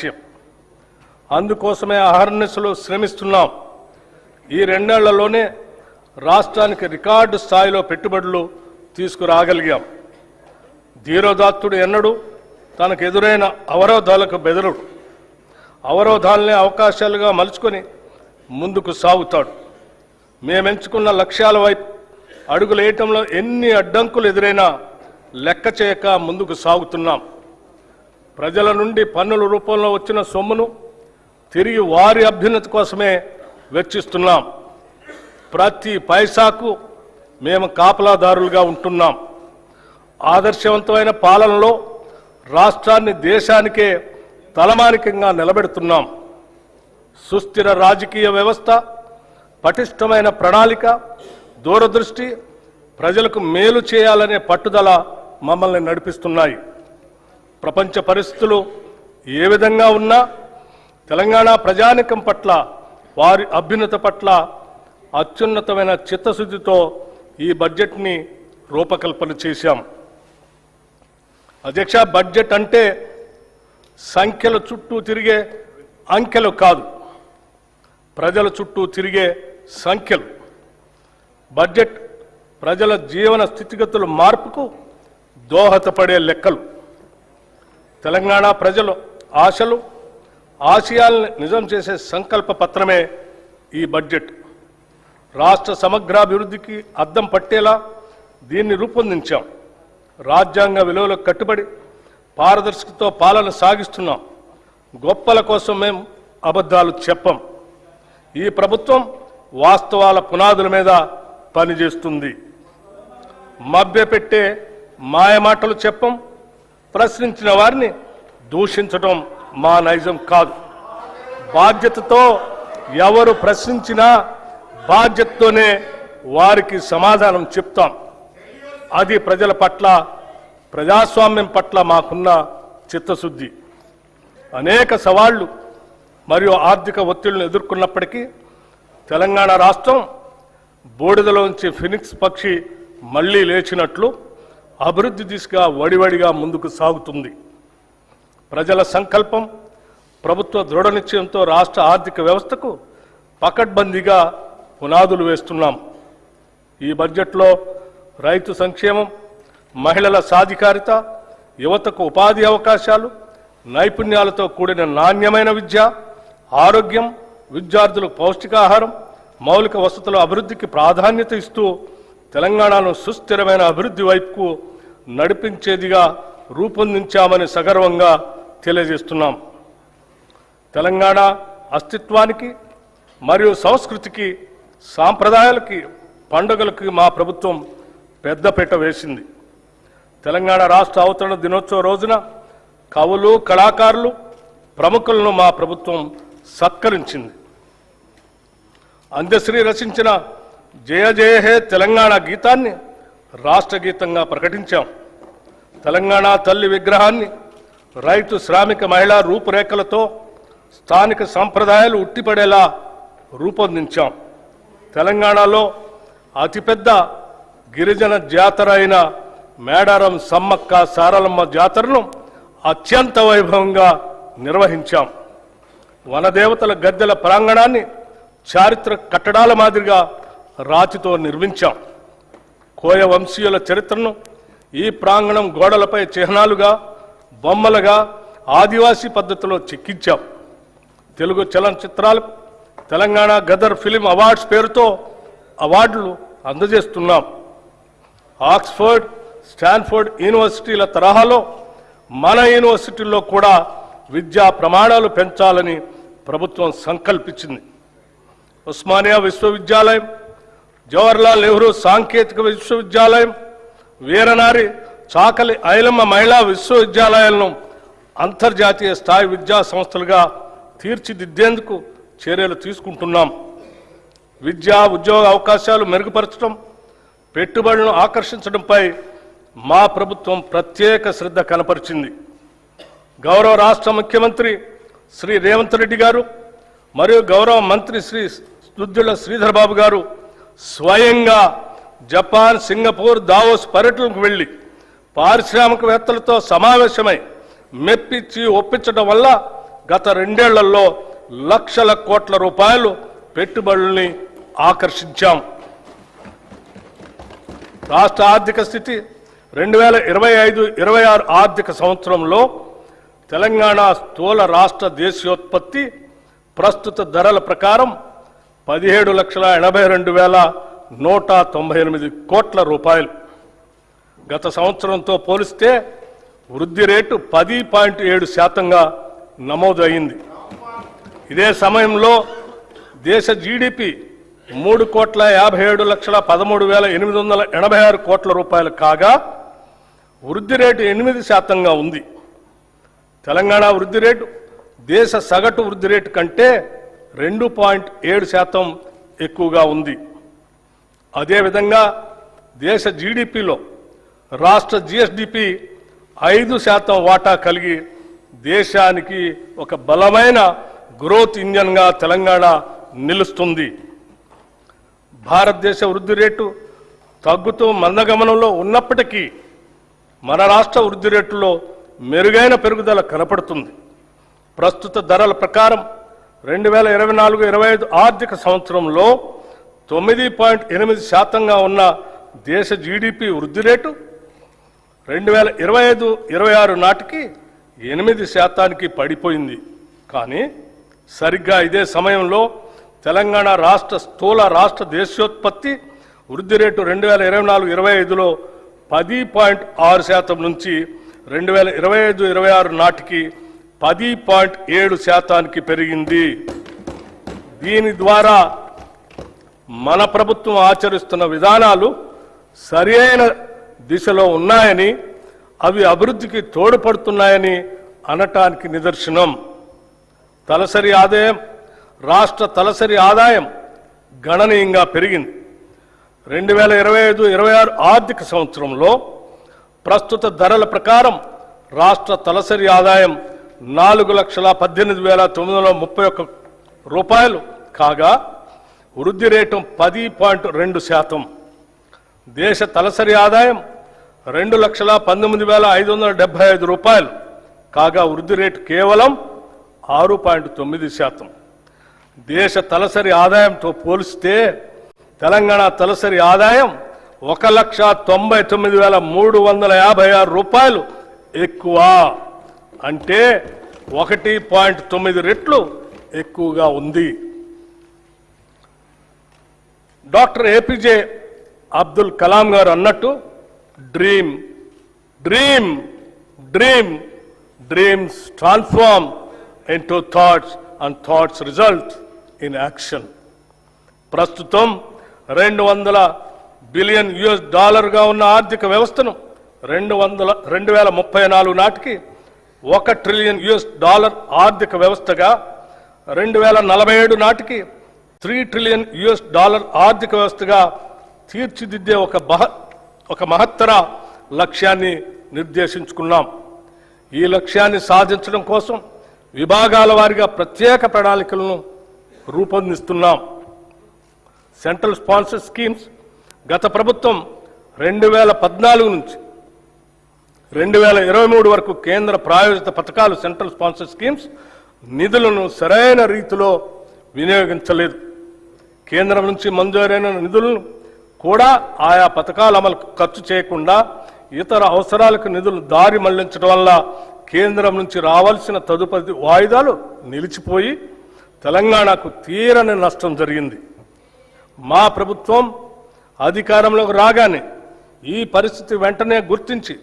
లక్ష్యం. అందుకోసమే అహర్నిశలు శ్రమిస్తున్నాం. ఈ 2 ఏళ్లలోనే రాష్ట్రానికి రికార్డు స్థాయిలో పెట్టుబడులు తీసుకురాగలిగాం. ధీరోదాత్తుడు ఎన్నడూ తనకు ఎదురైన అవరోధాలకు బెదరుడు. అవరోధాలనే అవకాశాలుగా మలుచుకొని ముందుకు సాగుతాడు. మేమెంచుకున్న లక్ష్యాల వైపు అడుగులేయటంలో ఎన్ని అడ్డంకులు ఎదురైనా లెక్క చేయక ముందుకు సాగుతున్నాం. ప్రజల నుండి పన్నుల రూపంలో వచ్చిన సొమ్మును తిరిగి వారి అభ్యున్నతి కోసమే వెచ్చిస్తున్నాం. ప్రతి పైసాకు మేము కాపలాదారులుగా ఉంటున్నాం. ఆదర్శవంతమైన పాలనలో రాష్ట్రాన్ని దేశానికే తలమానికంగా నిలబెడుతున్నాం. సుస్థిర రాజకీయ వ్యవస్థ, పటిష్టమైన ప్రణాళిక, దూరదృష్టి, ప్రజలకు మేలు చేయాలనే పట్టుదల మమ్మల్ని నడిపిస్తున్నాయి. ప్రపంచ పరిస్థితులు ఏ విధంగా ఉన్నా తెలంగాణ ప్రజానికం పట్ల, వారి అభ్యున్నత పట్ల అత్యున్నతమైన చిత్తశుద్ధితో ఈ బడ్జెట్ని రూపకల్పన చేశాం. అధ్యక్ష, బడ్జెట్ అంటే సంఖ్యల చుట్టూ తిరిగే అంకెలు కాదు, ప్రజల చుట్టూ తిరిగే సంఖ్యలు. బడ్జెట్ ప్రజల జీవన స్థితిగతుల మార్పుకు దోహదపడే లెక్కలు. తెలంగాణ ప్రజల ఆశలు, ఆశయాలను నిజం చేసే సంకల్ప పత్రమే ఈ బడ్జెట్. రాష్ట్ర సమగ్రాభివృద్ధికి అద్దం పట్టేలా దీన్ని రూపొందించాం. రాజ్యాంగ విలువలకు కట్టుబడి పారదర్శకతతో పాలన సాగిస్తున్నాం. గొప్పల కోసం మేము అబద్ధాలు చెప్పం. ఈ ప్రభుత్వం వాస్తవాల పునాదుల మీద పనిచేస్తుంది. మభ్యపెట్టే మాయమాటలు చెప్పం. ప్రశ్నించిన వారిని దూషించడం మా నైజం కాదు. బాధ్యతతో ఎవరు ప్రశ్నించినా బాధ్యతతోనే వారికి సమాధానం చెప్తాం. అది ప్రజల పట్ల, ప్రజాస్వామ్యం పట్ల మాకున్న చిత్తశుద్ధి. అనేక సవాళ్లు మరియు ఆర్థిక ఒత్తిళ్లను ఎదుర్కొన్నప్పటికీ తెలంగాణ రాష్ట్రం బూడిదలోంచి ఫినిక్స్ పక్షి మళ్లీ లేచినట్లు అభివృద్ధి దిశగా వడివడిగా ముందుకు సాగుతుంది. ప్రజల సంకల్పం, ప్రభుత్వ దృఢ నిశ్చయంతో రాష్ట్ర ఆర్థిక వ్యవస్థకు పకడ్బందీగా పునాదులు వేస్తున్నాం. ఈ బడ్జెట్లో రైతు సంక్షేమం, మహిళల సాధికారిత, యువతకు ఉపాధి అవకాశాలు, నైపుణ్యాలతో కూడిన నాణ్యమైన విద్య, ఆరోగ్యం, విద్యార్థులకు పౌష్టికాహారం, మౌలిక వసతుల అభివృద్ధికి ప్రాధాన్యత ఇస్తూ తెలంగాణను సుస్థిరమైన అభివృద్ధి వైపుకు నడిపించేదిగా రూపొందించామని సగర్వంగా తెలియజేస్తున్నాం. తెలంగాణ అస్తిత్వానికి మరియు సంస్కృతికి, సాంప్రదాయాలకి, పండుగలకి మా ప్రభుత్వం పెద్దపీట వేసింది. తెలంగాణ రాష్ట్ర అవతరణ దినోత్సవ రోజున కవులు, కళాకారులు, ప్రముఖులను మా ప్రభుత్వం సత్కరించింది. అందశ్రీ రచించిన జయ జయ హే తెలంగాణ గీతాన్ని రాష్ట్ర గీతంగా ప్రకటించాం. తెలంగాణ తల్లి విగ్రహాన్ని రైతు, శ్రామిక, మహిళా రూపురేఖలతో స్థానిక సంప్రదాయాలు ఉట్టిపడేలా రూపొందించాం. తెలంగాణలో అతిపెద్ద గిరిజన జాతర అయిన మేడారం సమ్మక్క సారలమ్మ జాతరను అత్యంత వైభవంగా నిర్వహించాం. వనదేవతల గద్దెల ప్రాంగణాన్ని చారిత్రక కట్టడాల మాదిరిగా రాతితో నిర్మించాం. కోయ వంశీయుల చరిత్రను ఈ ప్రాంగణం గోడలపై చిహ్నాలుగా, బొమ్మలుగా ఆదివాసీ పద్ధతిలో చెక్కించాం. తెలుగు చలనచిత్రాలకు తెలంగాణ గదర్ ఫిలిం అవార్డ్స్ పేరుతో అవార్డులు అందజేస్తున్నాం. ఆక్స్ఫర్డ్, స్టాన్ఫోర్డ్ యూనివర్సిటీల తరహాలో మన యూనివర్సిటీల్లో కూడా విద్యా ప్రమాణాలు పెంచాలని ప్రభుత్వం సంకల్పించింది. ఉస్మానియా విశ్వవిద్యాలయం, జవహర్లాల్ నెహ్రూ సాంకేతిక విశ్వవిద్యాలయం, వీరనారి చాకలి ఐలమ్మ మహిళా విశ్వవిద్యాలయాలను అంతర్జాతీయ స్థాయి విద్యా సంస్థలుగా తీర్చిదిద్దేందుకు చర్యలు తీసుకుంటున్నాం. విద్యా, ఉద్యోగ అవకాశాలు మెరుగుపరచడం, పెట్టుబడులను ఆకర్షించడంపై మా ప్రభుత్వం ప్రత్యేక శ్రద్ధ కనపరిచింది. గౌరవ రాష్ట్ర ముఖ్యమంత్రి శ్రీ రేవంత్ రెడ్డి గారు మరియు గౌరవ మంత్రి శ్రీ దుద్దిళ్ల శ్రీధర్ బాబు గారు స్వయంగా జపాన్, సింగపూర్, దావోస్ పర్యటనకు వెళ్లి పారిశ్రామికవేత్తలతో సమావేశమై మెప్పించి ఒప్పించడం వల్ల గత 2 ఏళ్లలో లక్షల కోట్ల రూపాయలు పెట్టుబడుల్ని ఆకర్షించాం. రాష్ట్ర ఆర్థిక స్థితి 2025-26 ఆర్థిక సంవత్సరంలో తెలంగాణ స్థూల రాష్ట్ర దేశీయోత్పత్తి ప్రస్తుత ధరల ప్రకారం 17,82,198 కోట్ల రూపాయలు. గత సంవత్సరంతో పోలిస్తే వృద్ధి రేటు 10.7% నమోదు అయింది. ఇదే సమయంలో దేశ జీడిపి 3,57,13,886 కోట్ల రూపాయలు కాగా వృద్ధి రేటు 8% ఉంది. తెలంగాణ వృద్ధి రేటు దేశ సగటు వృద్ధి రేటు కంటే 2.7% ఎక్కువగా ఉంది. అదేవిధంగా దేశ జీడిపిలో రాష్ట్ర జిఎస్డిపి 5% వాటా కలిగి దేశానికి ఒక బలమైన గ్రోత్ ఇంజన్గా తెలంగాణ నిలుస్తుంది. భారతదేశ వృద్ధి రేటు తగ్గుతూ మందగమనంలో ఉన్నప్పటికీ మన రాష్ట్ర వృద్ధి రేటులో మెరుగైన పెరుగుదల కనపడుతుంది. ప్రస్తుత ధరల ప్రకారం 2024-25 ఆర్థిక సంవత్సరంలో 9.8% ఉన్న దేశ జీడిపి వృద్ధి రేటు 2025-26 నాటికి 8% పడిపోయింది. కానీ సరిగ్గా ఇదే సమయంలో తెలంగాణ రాష్ట్ర స్థూల రాష్ట్ర దేశీయోత్పత్తి వృద్ధి రేటు 2024-25లో 10.6% నుంచి 2025-26 నాటికి 10.7% పెరిగింది. దీని ద్వారా మన ప్రభుత్వం ఆచరిస్తున్న విధానాలు సరైన దిశలో ఉన్నాయని, అవి అభివృద్ధికి తోడ్పడుతున్నాయని అనటానికి నిదర్శనం. తలసరి ఆదాయం రాష్ట్ర తలసరి ఆదాయం గణనీయంగా పెరిగింది. 2025-26 ఆర్థిక సంవత్సరంలో ప్రస్తుత ధరల ప్రకారం రాష్ట్ర తలసరి ఆదాయం 4,18,931 రూపాయలు కాగా వృద్ధి రేటు 10.2%. దేశ తలసరి ఆదాయం 2,19,575 రూపాయలు కాగా వృద్ధి రేటు కేవలం 6.9%. దేశ తలసరి ఆదాయంతో పోలిస్తే తెలంగాణ తలసరి ఆదాయం 1,99,356 రూపాయలు ఎక్కువ, అంటే 1.9 రెట్లు ఎక్కువగా ఉంది. డాక్టర్ ఏపీజే అబ్దుల్ కలాం గారు అన్నట్టు dream dream dream dreams transform into thoughts and thoughts result in action. ప్రస్తుతం $200 బిలియన్ ఉన్న ఆర్థిక వ్యవస్థను 2034 నాటికి $1 ట్రిలియన్ ఆర్థిక వ్యవస్థగా, 2047 నాటికి $3 ట్రిలియన్ ఆర్థిక వ్యవస్థగా తీర్చిదిద్దే ఒక మహత్తర లక్ష్యాన్ని నిర్దేశించుకున్నాం. ఈ లక్ష్యాన్ని సాధించడం కోసం విభాగాల వారీగా ప్రత్యేక ప్రణాళికలను రూపొందిస్తున్నాం. సెంట్రల్ స్పాన్సర్ స్కీమ్స్ గత ప్రభుత్వం 2014 నుంచి 2023 వరకు కేంద్ర ప్రాయోజిత పథకాలు సెంట్రల్ స్పాన్సర్ స్కీమ్స్ నిధులను సరైన రీతిలో వినియోగించలేదు. కేంద్రం నుంచి మంజూరైన నిధులను కూడా ఆయా పథకాల అమలుకు ఖర్చు చేయకుండా ఇతర అవసరాలకు నిధులు దారి మళ్లించడం వల్ల కేంద్రం నుంచి రావాల్సిన తదుపరి వాయిదాలు నిలిచిపోయి తెలంగాణకు తీరని నష్టం జరిగింది. మా ప్రభుత్వం అధికారంలోకి రాగానే ఈ పరిస్థితి వెంటనే గుర్తించి